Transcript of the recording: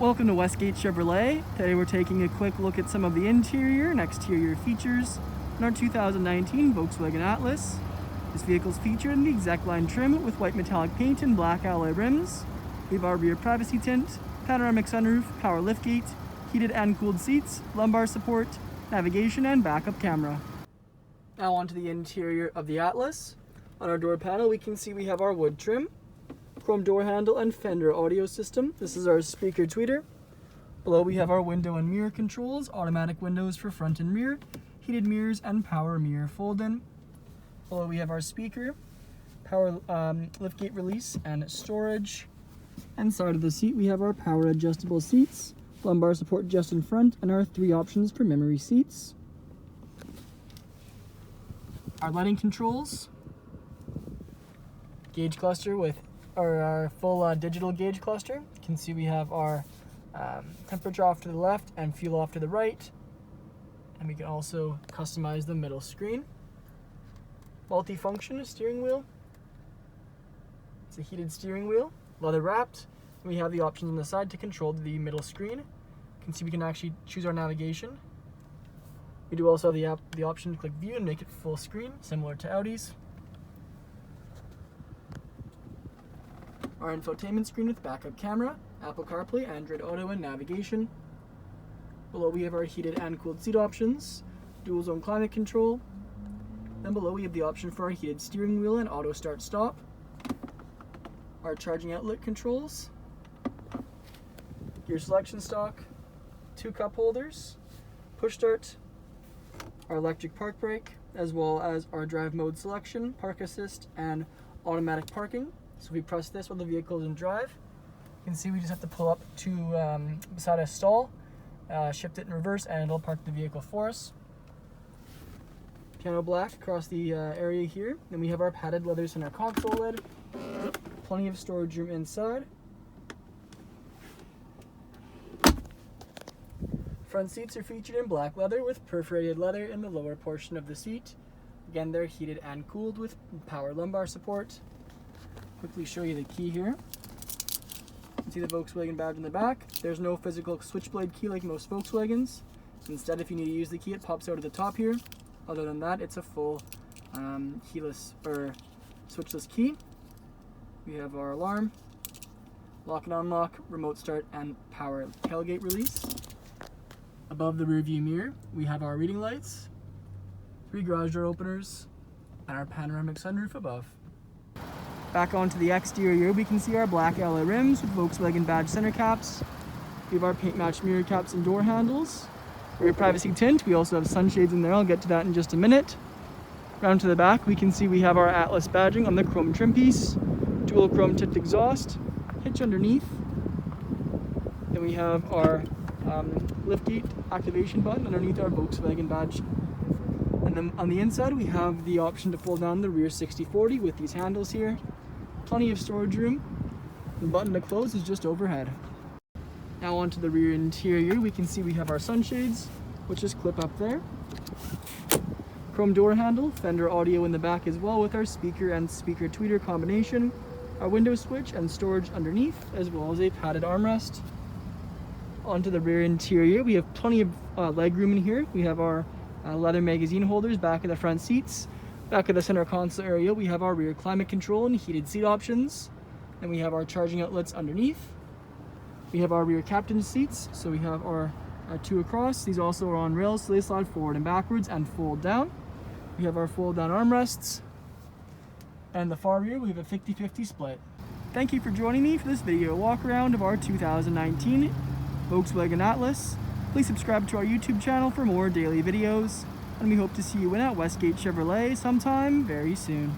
Welcome to Westgate Chevrolet. Today we're taking a quick look at some of the interior and exterior features in our 2019 Volkswagen Atlas. This vehicle is featured in the Execline trim with white metallic paint and black alloy rims. We have our rear privacy tint, panoramic sunroof, power liftgate, heated and cooled seats, lumbar support, navigation and backup camera. Now onto the interior of the Atlas. On our door panel we can see we have our wood trim, chrome door handle and Fender audio system. This is our speaker tweeter. Below we have our window and mirror controls, automatic windows for front and rear, heated mirrors and power mirror fold-in. Below we have our speaker, power liftgate release and storage. Inside of the seat we have our power adjustable seats, lumbar support just in front, and our 3 options for memory seats. Our lighting controls, gauge cluster with our full digital gauge cluster. You can see we have our temperature off to the left and fuel off to the right, and we can also customize the middle screen. Multifunction steering wheel. It's a heated steering wheel, leather wrapped. We have the options on the side to control the middle screen. You can see we can actually choose our navigation. We do also have the option to click view and make it full screen, similar to Audi's. Our infotainment screen with backup camera, Apple CarPlay, Android Auto, and navigation. Below we have our heated and cooled seat options, dual zone climate control. Then below we have the option for our heated steering wheel and auto start stop. Our charging outlet controls, gear selection stalk, 2 cup holders, push start, our electric park brake, as well as our drive mode selection, park assist, and automatic parking. So if we press this while the vehicle is in drive, you can see we just have to pull up to beside a stall, shift it in reverse, and it'll park the vehicle for us. Piano black across the area here. Then we have our padded leather center console lid. Plenty of storage room inside. Front seats are featured in black leather with perforated leather in the lower portion of the seat. Again, they're heated and cooled with power lumbar support. Quickly show you the key here. You can see the Volkswagen badge in the back. There's no physical switchblade key like most Volkswagens. Instead, if you need to use the key, it pops out at the top here. Other than that, it's a full keyless or switchless key. We have our alarm, lock and unlock, remote start, and power tailgate release. Above the rear view mirror, we have our reading lights, 3 garage door openers, and our panoramic sunroof above. Back onto the exterior, we can see our black alloy rims with Volkswagen badge center caps. We have our paint matched mirror caps and door handles. Rear privacy tint, we also have sunshades in there. I'll get to that in just a minute. Round to the back, we can see we have our Atlas badging on the chrome trim piece, dual chrome tipped exhaust, hitch underneath. Then we have our liftgate activation button underneath our Volkswagen badge. And then on the inside, we have the option to fold down the rear 60/40 with these handles here. Plenty of storage room. The button to close is just overhead. Now onto the rear interior, we can see we have our sunshades, which just clip up there. Chrome door handle, Fender audio in the back as well with our speaker and speaker tweeter combination, our window switch and storage underneath, as well as a padded armrest. Onto the rear interior, we have plenty of leg room in here. We have our leather magazine holders back of the front seats. Back of the center console area, we have our rear climate control and heated seat options. Then we have our charging outlets underneath. We have our rear captain's seats, so we have our 2 across. These also are on rails, so they slide forward and backwards and fold down. We have our fold down armrests. And the far rear, we have a 50-50 split. Thank you for joining me for this video walk around of our 2019 Volkswagen Atlas. Please subscribe to our YouTube channel for more daily videos, and we hope to see you in at Westgate Chevrolet sometime very soon.